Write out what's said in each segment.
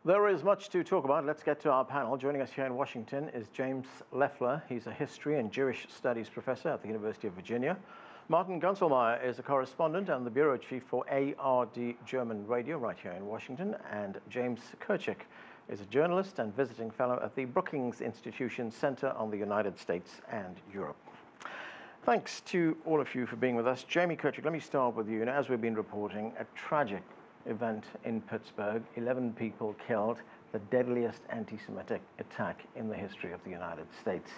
There is much to talk about. Let's get to our panel. Joining us here in Washington is James Loeffler. He's a history and Jewish studies professor at the University of Virginia. Martin Ganslmeier is a correspondent and the bureau chief for ARD German Radio right here in Washington. And James Kirchick is a journalist and visiting fellow at the Brookings Institution Center on the United States and Europe. Thanks to all of you for being with us. Jamie Kirchick, let me start with you. As we've been reporting, a tragic event in Pittsburgh, 11 people killed, the deadliest anti-Semitic attack in the history of the United States.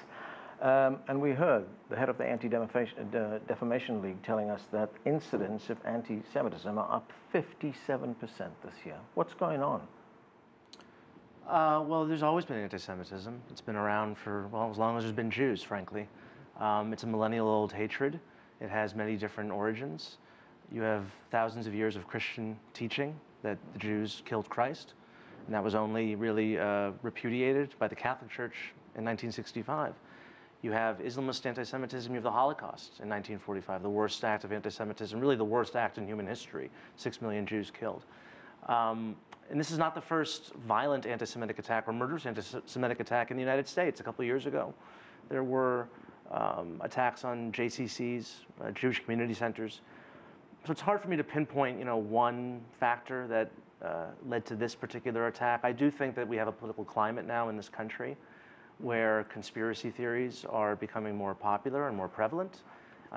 And we heard the head of the Anti-Defamation League telling us that incidents of anti-Semitism are up 57% this year. What's going on? Well, there's always been anti-Semitism. It's been around for, well, as long as there's been Jews, frankly. It's a millennial-old hatred. It has many different origins. You have thousands of years of Christian teaching that the Jews killed Christ, and that was only really repudiated by the Catholic Church in 1965. You have Islamist anti-Semitism, you have the Holocaust in 1945, the worst act of anti-Semitism, really the worst act in human history, 6 million Jews killed. And this is not the first violent anti-Semitic attack or murderous anti-Semitic attack in the United States. A couple of years ago, there were attacks on JCCs, Jewish community centers. So it's hard for me to pinpoint, one factor that led to this particular attack. I do think that we have a political climate now in this country where conspiracy theories are becoming more popular and more prevalent.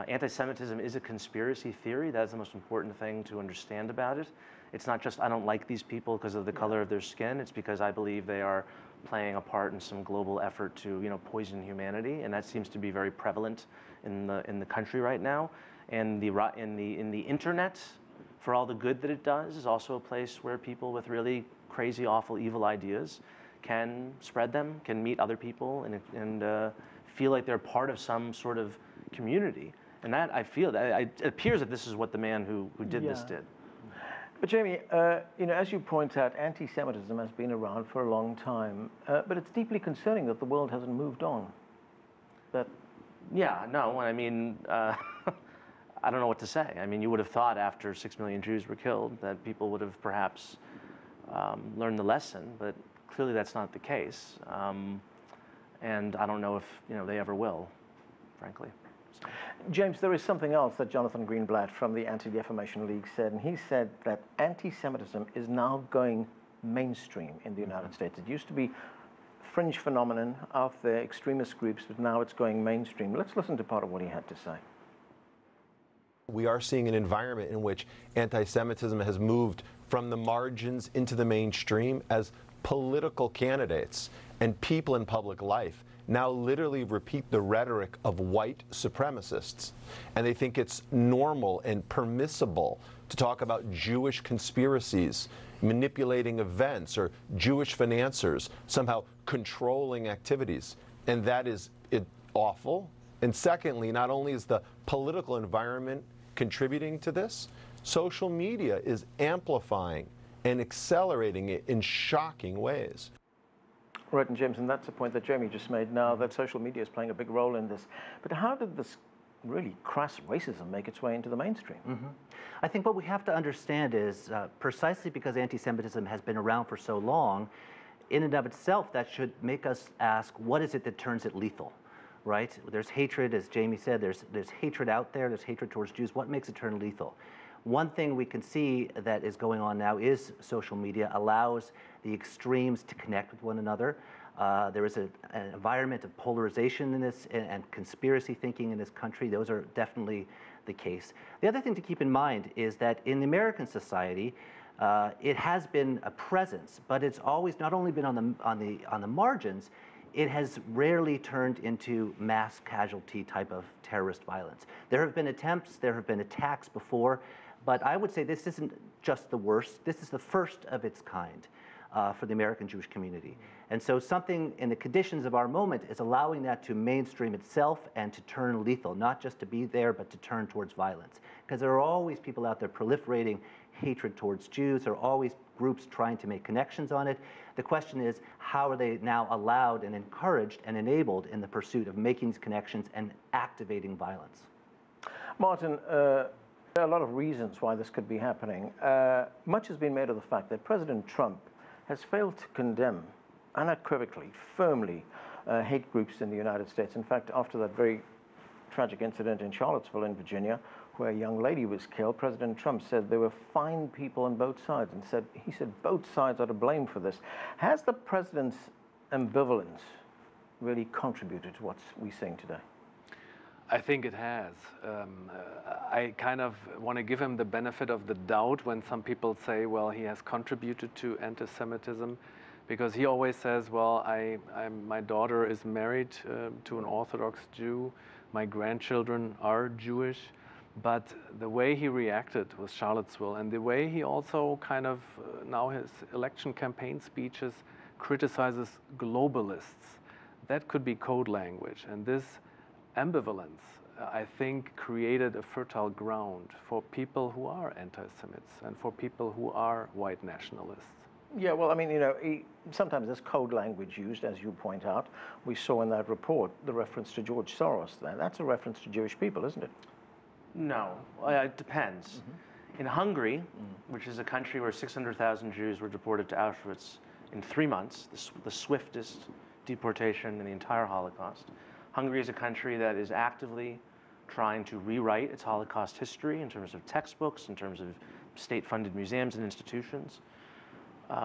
Anti-Semitism is a conspiracy theory. That's the most important thing to understand about it. It's not just I don't like these people because of the color of their skin. It's because I believe they are playing a part in some global effort to, poison humanity, and that seems to be very prevalent in the country right now. And in the internet, for all the good that it does, is also a place where people with really crazy, awful, evil ideas can spread them, can meet other people, and feel like they're part of some sort of community. And that, I feel, that it appears that this is what the man who did this did. But Jamie, as you point out, anti-Semitism has been around for a long time, but it's deeply concerning that the world hasn't moved on. Yeah, no, I mean, I don't know what to say. I mean, you would have thought after 6 million Jews were killed that people would have perhaps learned the lesson, but clearly that's not the case. And I don't know if they ever will, frankly. So. James, there is something else that Jonathan Greenblatt from the Anti-Defamation League said, and he said that anti-Semitism is now going mainstream in the United States. It used to be fringe phenomenon of the extremist groups, but now it's going mainstream. Let's listen to part of what he had to say. We are seeing an environment in which anti-Semitism has moved from the margins into the mainstream as political candidates and people in public life now literally repeat the rhetoric of white supremacists. And they think it's normal and permissible to talk about Jewish conspiracies, manipulating events, or Jewish financiers somehow controlling activities. And that is awful. And secondly, not only is the political environment contributing to this, social media is amplifying and accelerating it in shocking ways. Right, and James, and that's a point that Jamie just made now, that social media is playing a big role in this. But how did this really crass racism make its way into the mainstream? I think what we have to understand is precisely because anti-Semitism has been around for so long, in and of itself, that should make us ask, what is it that turns it lethal? Right? There's hatred, as Jamie said, there's hatred out there, there's hatred towards Jews. What makes it turn lethal? One thing we can see that is going on now is social media allows the extremes to connect with one another. There is an environment of polarization in this and conspiracy thinking in this country. Those are definitely the case. The other thing to keep in mind is that in the American society, it has been a presence, but it's always not only been on the margins. It has rarely turned into mass casualty type of terrorist violence. There have been attempts, there have been attacks before, but I would say this isn't just the worst. This is the first of its kind for the American Jewish community. And so something in the conditions of our moment is allowing that to mainstream itself and to turn lethal, not just to be there, but to turn towards violence. Because there are always people out there proliferating hatred towards Jews. There are always groups trying to make connections on it. The question is, how are they now allowed and encouraged and enabled in the pursuit of making these connections and activating violence? Martin, there are a lot of reasons why this could be happening. Much has been made of the fact that President Trump has failed to condemn unequivocally, firmly, hate groups in the United States. In fact, after that very tragic incident in Charlottesville in Virginia, where a young lady was killed, President Trump said there were fine people on both sides, and he said both sides are to blame for this. Has the president's ambivalence really contributed to what we're seeing today? I think it has. I kind of want to give him the benefit of the doubt when some people say, well, he has contributed to anti-Semitism, because he always says, well, my daughter is married to an Orthodox Jew, my grandchildren are Jewish, but the way he reacted with Charlottesville and the way he also kind of, now his election campaign speeches criticizes globalists, that could be code language. And this ambivalence, I think, created a fertile ground for people who are anti-Semites and for people who are white nationalists. Yeah, well, I mean, you know, sometimes there's code language used, as you point out. We saw in that report the reference to George Soros there. That's a reference to Jewish people, isn't it? No, it depends. In Hungary, which is a country where 600,000 Jews were deported to Auschwitz in 3 months, the swiftest deportation in the entire Holocaust, Hungary is a country that is actively trying to rewrite its Holocaust history in terms of textbooks, in terms of state-funded museums and institutions.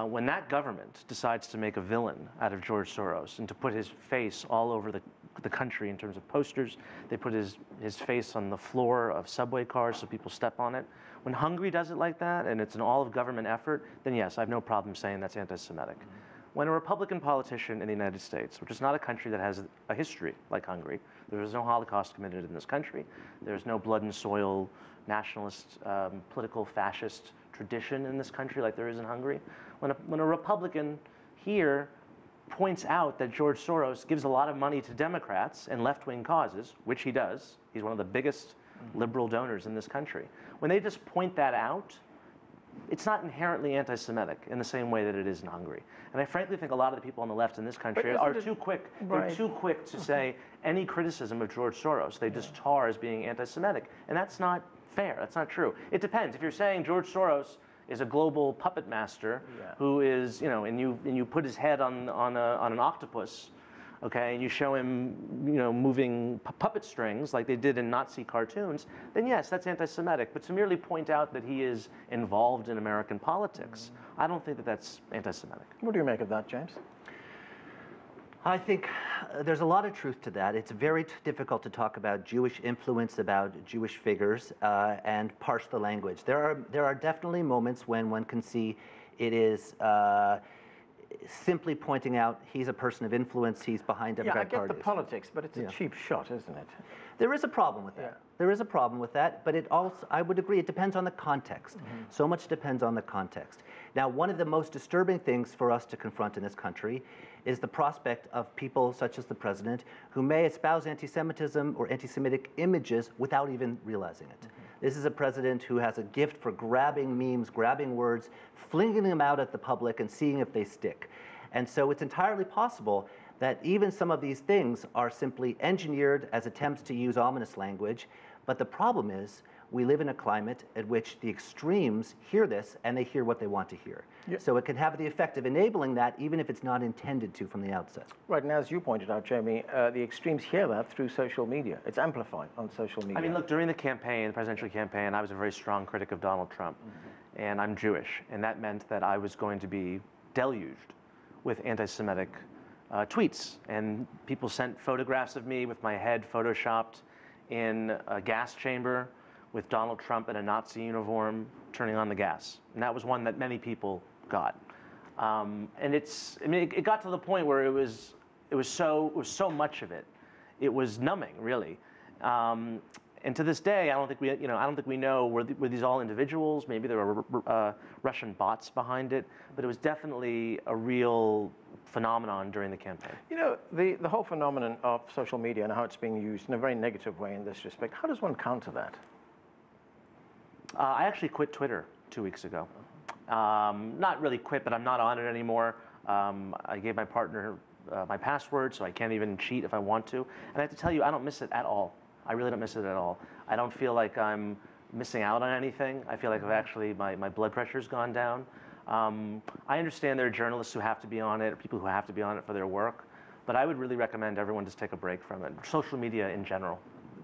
When that government decides to make a villain out of George Soros and to put his face all over the country in terms of posters, they put his face on the floor of subway cars so people step on it. When Hungary does it like that, and it's an all-of-government effort, then yes, I have no problem saying that's anti-Semitic. When a Republican politician in the United States, which is not a country that has a history like Hungary, there is no Holocaust committed in this country, there's no blood and soil nationalist, political fascist tradition in this country like there is in Hungary. When a Republican here points out that George Soros gives a lot of money to Democrats and left-wing causes, which he does, he's one of the biggest liberal donors in this country. When they just point that out, it's not inherently anti-Semitic in the same way that it is in Hungary. And I frankly think a lot of the people on the left in this country are too quick. Right. They're too quick to say any criticism of George Soros, they just tar as being anti-Semitic. And that's not fair. That's not true. It depends. If you're saying George Soros is a global puppet master who is, you know, and you put his head on an octopus, okay, and you show him, you know, moving puppet strings like they did in Nazi cartoons, then yes, that's anti-Semitic. But to merely point out that he is involved in American politics, I don't think that that's anti-Semitic. What do you make of that, James? I think there's a lot of truth to that. It's very difficult to talk about Jewish influence, about Jewish figures, and parse the language. There are definitely moments when one can see it is simply pointing out he's a person of influence, he's behind Democratic parties. Yeah, I get the politics, but it's a cheap shot, isn't it? There is a problem with that. Yeah. There is a problem with that, but it also, I would agree, it depends on the context. So much depends on the context. Now, one of the most disturbing things for us to confront in this country is the prospect of people such as the president who may espouse anti-Semitism or anti-Semitic images without even realizing it. This is a president who has a gift for grabbing memes, grabbing words, flinging them out at the public and seeing if they stick. And so it's entirely possible that even some of these things are simply engineered as attempts to use ominous language. But the problem is we live in a climate at which the extremes hear this and they hear what they want to hear. Yep. So it can have the effect of enabling that even if it's not intended to from the outset. Right, and as you pointed out, Jamie, the extremes hear that through social media. It's amplified on social media. I mean, look, during the campaign, the presidential campaign, I was a very strong critic of Donald Trump. And I'm Jewish, and that meant that I was going to be deluged with anti-Semitic tweets. And people sent photographs of me with my head photoshopped in a gas chamber with Donald Trump in a Nazi uniform turning on the gas. And that was one that many people got. And it got to the point where it was so much of it. It was numbing, really. And to this day, I don't think we know were these all individuals. Maybe there were Russian bots behind it, but it was definitely a real phenomenon during the campaign. You know, the whole phenomenon of social media and how it's being used in a very negative way in this respect. How does one counter that? I actually quit Twitter 2 weeks ago. Not really quit, but I'm not on it anymore. I gave my partner my password, so I can't even cheat if I want to. And I have to tell you, I don't miss it at all. I really don't miss it at all. I don't feel like I'm missing out on anything. I feel like my blood pressure's gone down. I understand there are journalists who have to be on it, or people who have to be on it for their work, but I would really recommend everyone just take a break from it. Social media in general.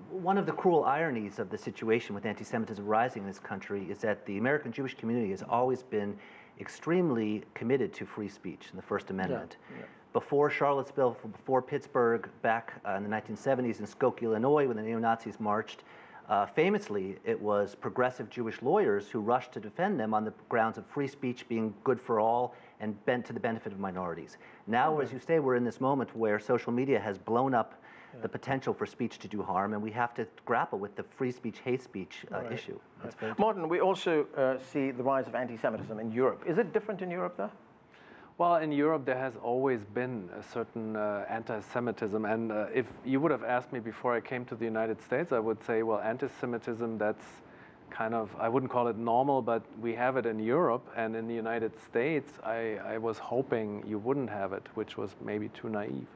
One of the cruel ironies of the situation with anti-Semitism rising in this country is that the American Jewish community has always been extremely committed to free speech and the First Amendment. Yeah. Before Charlottesville, before Pittsburgh, back in the 1970s in Skokie, Illinois, when the neo-Nazis marched, famously, it was progressive Jewish lawyers who rushed to defend them on the grounds of free speech being good for all and bent to the benefit of minorities. Now, as you say, we're in this moment where social media has blown up the potential for speech to do harm, and we have to grapple with the free speech, hate speech issue. Martin, we also see the rise of anti-Semitism in Europe. Is it different in Europe, though? Well, in Europe, there has always been a certain anti-Semitism. And if you would have asked me before I came to the United States, I would say, well, anti-Semitism, that's kind of, I wouldn't call it normal, but we have it in Europe. And in the United States, I was hoping you wouldn't have it, which was maybe too naive.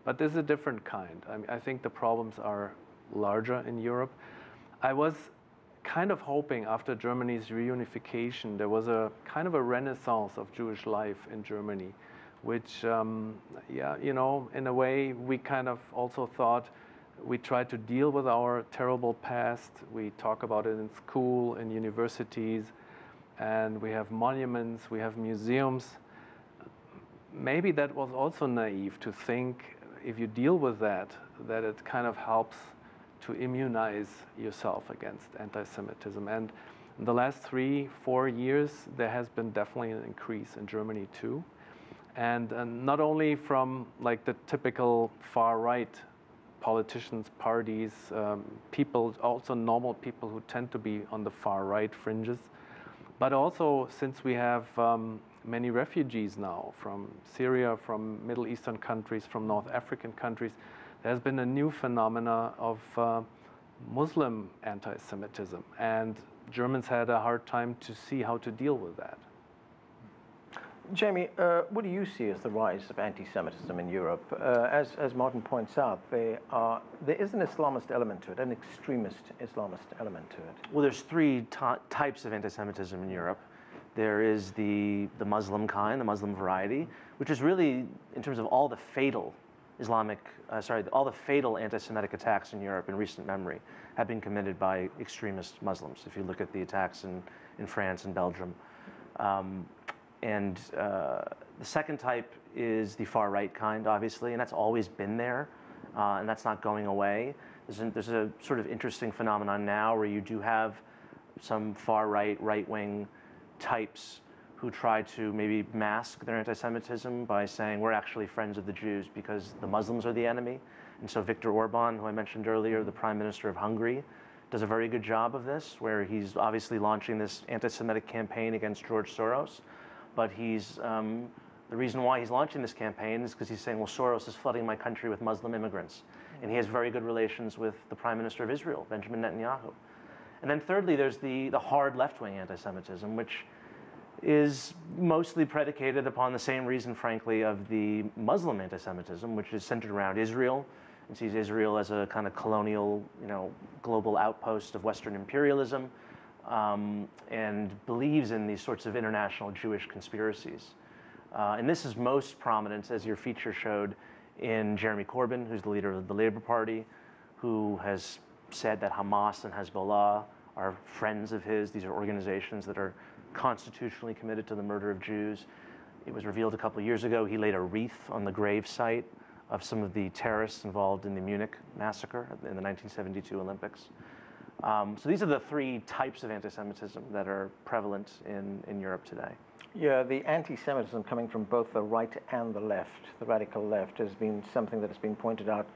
But this is a different kind. I mean, I think the problems are larger in Europe. I was kind of hoping after Germany's reunification, there was a kind of a renaissance of Jewish life in Germany, which, yeah, you know, in a way, we kind of also thought we tried to deal with our terrible past. We talk about it in school, in universities, and we have monuments, we have museums. Maybe that was also naive to think if you deal with that, that it kind of helps to immunize yourself against anti-Semitism. And in the last 3-4 years, there has been definitely an increase in Germany too. And not only from like the typical far-right politicians, parties, people, also normal people who tend to be on the far-right fringes, but also since we have many refugees now from Syria, from Middle Eastern countries, from North African countries, there's been a new phenomena of Muslim anti-Semitism, and Germans had a hard time to see how to deal with that. Jamie, what do you see as the rise of anti-Semitism in Europe? As Martin points out, there is an Islamist element to it, an extremist Islamist element to it. Well, there's three types of anti-Semitism in Europe. There is the Muslim kind, the Muslim variety, which is really, in terms of all the fatal all the fatal anti-Semitic attacks in Europe in recent memory have been committed by extremist Muslims, if you look at the attacks in France and Belgium. The second type is the far-right kind, obviously, and that's always been there, and that's not going away. There's a sort of interesting phenomenon now where you do have some far-right, right-wing types who try to maybe mask their anti-Semitism by saying we're actually friends of the Jews because the Muslims are the enemy. And so Viktor Orban, who I mentioned earlier, the Prime Minister of Hungary, does a very good job of this, where he's obviously launching this anti-Semitic campaign against George Soros. But the reason why he's launching this campaign is because he's saying, well, Soros is flooding my country with Muslim immigrants. And he has very good relations with the Prime Minister of Israel, Benjamin Netanyahu. And then thirdly, there's the hard left-wing anti-Semitism, which is mostly predicated upon the same reason, frankly, of the Muslim anti-Semitism, which is centered around Israel and sees Israel as a kind of colonial, global outpost of Western imperialism, and believes in these sorts of international Jewish conspiracies. And this is most prominent, as your feature showed, in Jeremy Corbyn, who's the leader of the Labour Party, who has said that Hamas and Hezbollah are friends of his. These are organizations that are constitutionally committed to the murder of Jews. It was revealed a couple of years ago he laid a wreath on the grave site of some of the terrorists involved in the Munich massacre in the 1972 Olympics. So these are the three types of anti-Semitism that are prevalent in Europe today. Yeah, the anti-Semitism coming from both the right and the left, the radical left, has been something that has been pointed out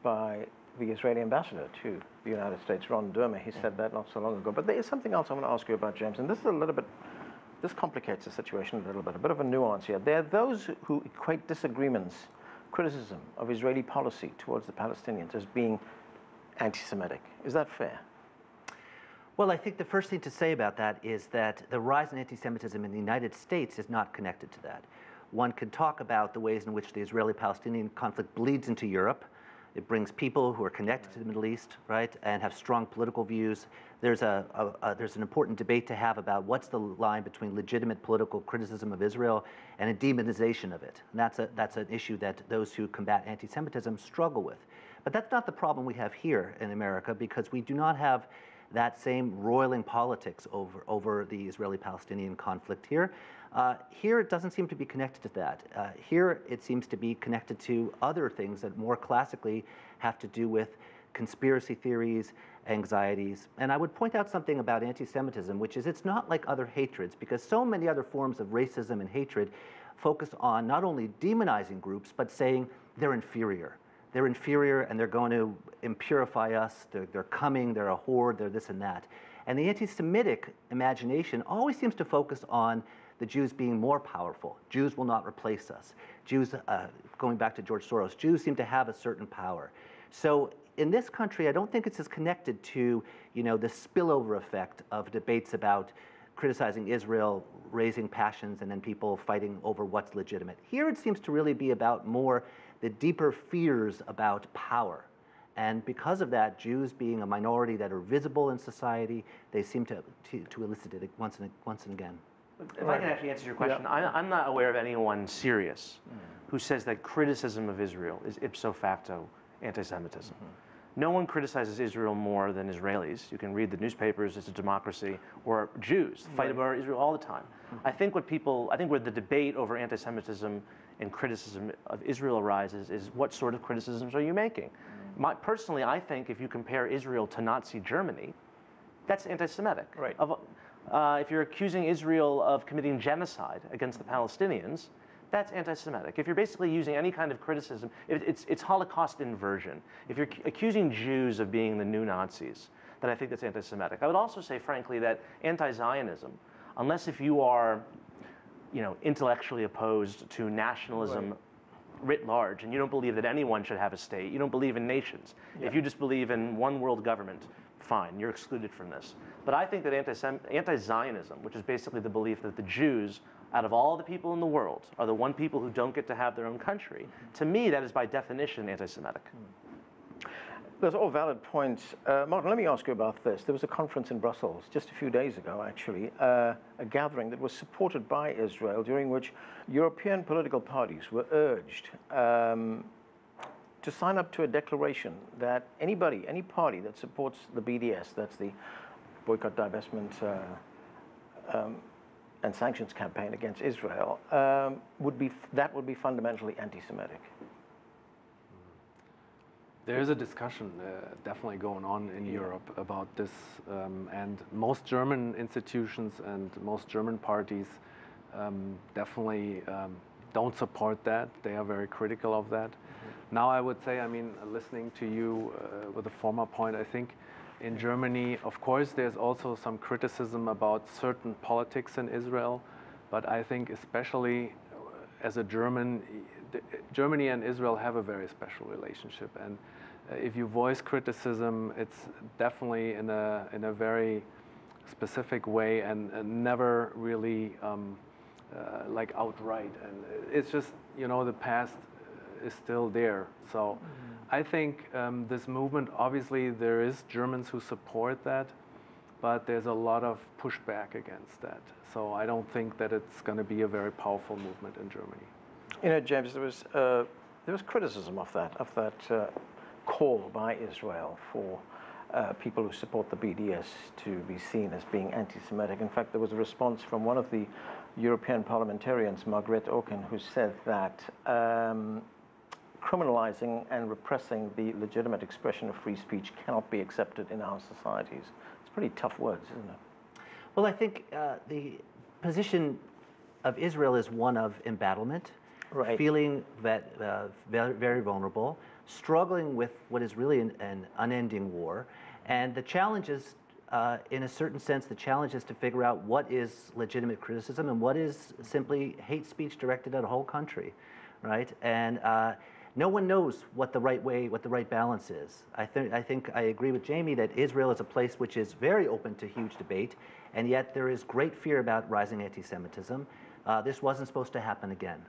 by the Israeli ambassador to the United States, Ron Dermer. He said that not so long ago. But there is something else I want to ask you about, James, and this complicates the situation a little bit, a bit of a nuance here. There are those who equate disagreements, criticism of Israeli policy towards the Palestinians as being anti-Semitic. Is that fair? Well, I think the first thing to say about that is that the rise in anti-Semitism in the United States is not connected to that. One could talk about the ways in which the Israeli-Palestinian conflict bleeds into Europe, It brings people who are connected to the Middle East, right, and have strong political views. There's an important debate to have about what's the line between legitimate political criticism of Israel and a demonization of it. And that's an issue that those who combat anti-Semitism struggle with. But that's not the problem we have here in America, because we do not have that same roiling politics over the Israeli-Palestinian conflict here. Here it doesn't seem to be connected to that. Here it seems to be connected to other things that more classically have to do with conspiracy theories, anxieties. And I would point out something about anti-Semitism, which is it's not like other hatreds, because so many other forms of racism and hatred focus on not only demonizing groups, but saying they're inferior. They're inferior and they're going to impurify us, they're coming, they're a horde, they're this and that. And the anti-Semitic imagination always seems to focus on the Jews being more powerful. Jews will not replace us. Jews, going back to George Soros, Jews seem to have a certain power. So in this country, I don't think it's as connected to, the spillover effect of debates about criticizing Israel, raising passions, and then people fighting over what's legitimate. Here it seems to really be about more the deeper fears about power. And because of that, Jews being a minority that are visible in society, they seem to elicit it once and again. If I can actually answer your question, yeah. I'm not aware of anyone serious who says that criticism of Israel is ipso facto anti-Semitism. No one criticizes Israel more than Israelis. You can read the newspapers, it's a democracy, or Jews fight about Israel all the time. I think where the debate over anti-Semitism and criticism of Israel arises is what sort of criticisms are you making? Personally, I think if you compare Israel to Nazi Germany, that's anti-Semitic. Right. If you're accusing Israel of committing genocide against the Palestinians, that's anti-Semitic. If you're basically using any kind of criticism, it's Holocaust inversion. If you're accusing Jews of being the new Nazis, then I think that's anti-Semitic. I would also say, frankly, that anti-Zionism, unless if you are, intellectually opposed to nationalism writ large, and you don't believe that anyone should have a state, you don't believe in nations. Yeah. If you just believe in one world government, fine, you're excluded from this. But I think that anti-Zionism, which is basically the belief that the Jews, out of all the people in the world, are the one people who don't get to have their own country, to me, that is by definition anti-Semitic. Those are all valid points. Martin, let me ask you about this. There was a conference in Brussels just a few days ago, actually, a gathering that was supported by Israel, during which European political parties were urged to sign up to a declaration that any party that supports the BDS, that's the boycott, divestment, and sanctions campaign against Israel, would be fundamentally anti-Semitic. There is a discussion definitely going on in Europe about this, and most German institutions and most German parties definitely don't support that. They are very critical of that. Now I would say, listening to you with a former point, I think in Germany, of course, there's also some criticism about certain politics in Israel, but I think especially as a German, Germany and Israel have a very special relationship, and if you voice criticism, it's definitely in a very specific way and never really like outright. And it's just, the past is still there. So I think this movement, obviously there is Germans who support that, but there's a lot of pushback against that. So I don't think that it's going to be a very powerful movement in Germany. James, there was criticism of that call by Israel for people who support the BDS to be seen as being anti-Semitic. In fact, there was a response from one of the European parliamentarians, Margrethe Auken, who said that criminalizing and repressing the legitimate expression of free speech cannot be accepted in our societies. It's pretty tough words, isn't it? Well, I think the position of Israel is one of embattlement, feeling that very, very vulnerable, struggling with what is really an unending war. And the challenge is, in a certain sense, the challenge is to figure out what is legitimate criticism and what is simply hate speech directed at a whole country, right? And no one knows what the right balance is. I think I agree with Jamie that Israel is a place which is very open to huge debate, and yet there is great fear about rising anti-Semitism. This wasn't supposed to happen again.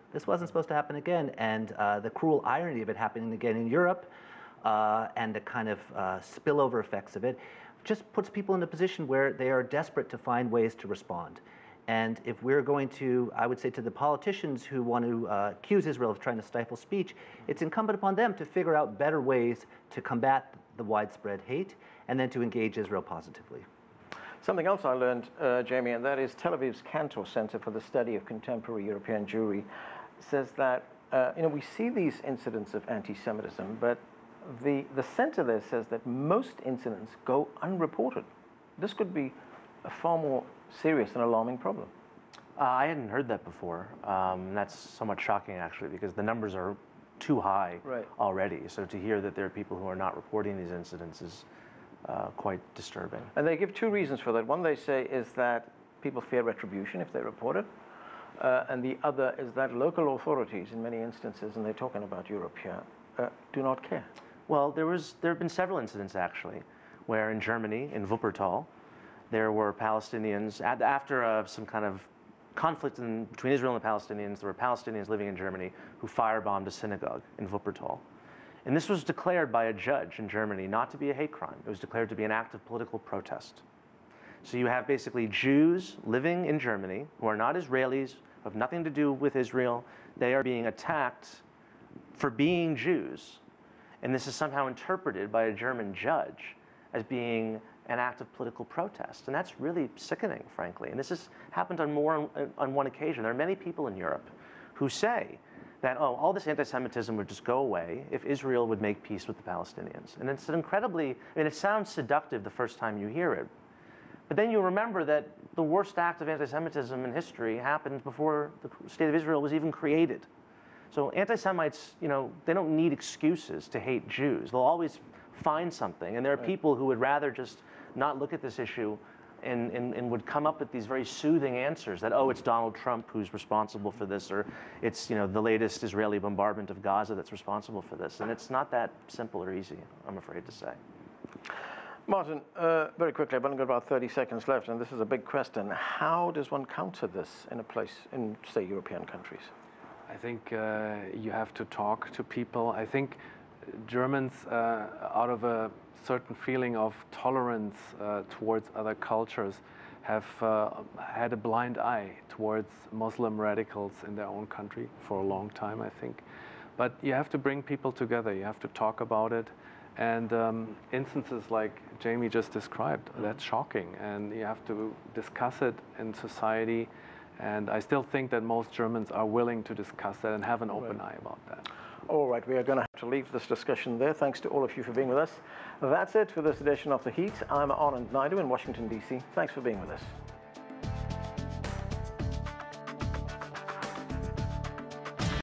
And the cruel irony of it happening again in Europe, and the kind of spillover effects of it just puts people in a position where they are desperate to find ways to respond. And if we're going to, I would say to the politicians who want to accuse Israel of trying to stifle speech, it's incumbent upon them to figure out better ways to combat the widespread hate and then to engage Israel positively. Something else I learned, Jamie, and that is Tel Aviv's Cantor Center for the Study of Contemporary European Jewry says that we see these incidents of anti-Semitism, but the center there says that most incidents go unreported. This could be a far more serious and alarming problem. I hadn't heard that before. That's somewhat shocking, actually, because the numbers are too high already. So to hear that there are people who are not reporting these incidents is quite disturbing. And they give two reasons for that. One, they say, is that people fear retribution if they report it. And the other is that local authorities, in many instances, and they're talking about Europe here, do not care. Well, there have been several incidents, actually, where in Germany, in Wuppertal, there were Palestinians, after some kind of conflict between Israel and the Palestinians, there were Palestinians living in Germany who firebombed a synagogue in Wuppertal. And this was declared by a judge in Germany not to be a hate crime. It was declared to be an act of political protest. So you have basically Jews living in Germany who are not Israelis, who have nothing to do with Israel. They are being attacked for being Jews. And this is somehow interpreted by a German judge as being an act of political protest. And that's really sickening, frankly. And this has happened on one occasion. There are many people in Europe who say that, oh, all this anti-Semitism would just go away if Israel would make peace with the Palestinians. And it's it sounds seductive the first time you hear it. But then you remember that the worst act of anti-Semitism in history happened before the State of Israel was even created. So anti-Semites, they don't need excuses to hate Jews. They'll always find something. And there are people who would rather just not look at this issue and would come up with these very soothing answers that, oh, it's Donald Trump who's responsible for this, or it's the latest Israeli bombardment of Gaza that's responsible for this. And it's not that simple or easy, I'm afraid to say. Martin, very quickly, I've only got about 30 seconds left, and this is a big question. How does one counter this in a place in, say, European countries? I think you have to talk to people. I think Germans, out of a certain feeling of tolerance towards other cultures, have had a blind eye towards Muslim radicals in their own country for a long time, I think. But you have to bring people together. You have to talk about it. And instances like Jamie just described, that's shocking. And you have to discuss it in society. And I still think that most Germans are willing to discuss that and have an open eye about that. All right, we are going to have to leave this discussion there. Thanks to all of you for being with us. That's it for this edition of The Heat. I'm Anand Naidu in Washington, D.C. Thanks for being with us.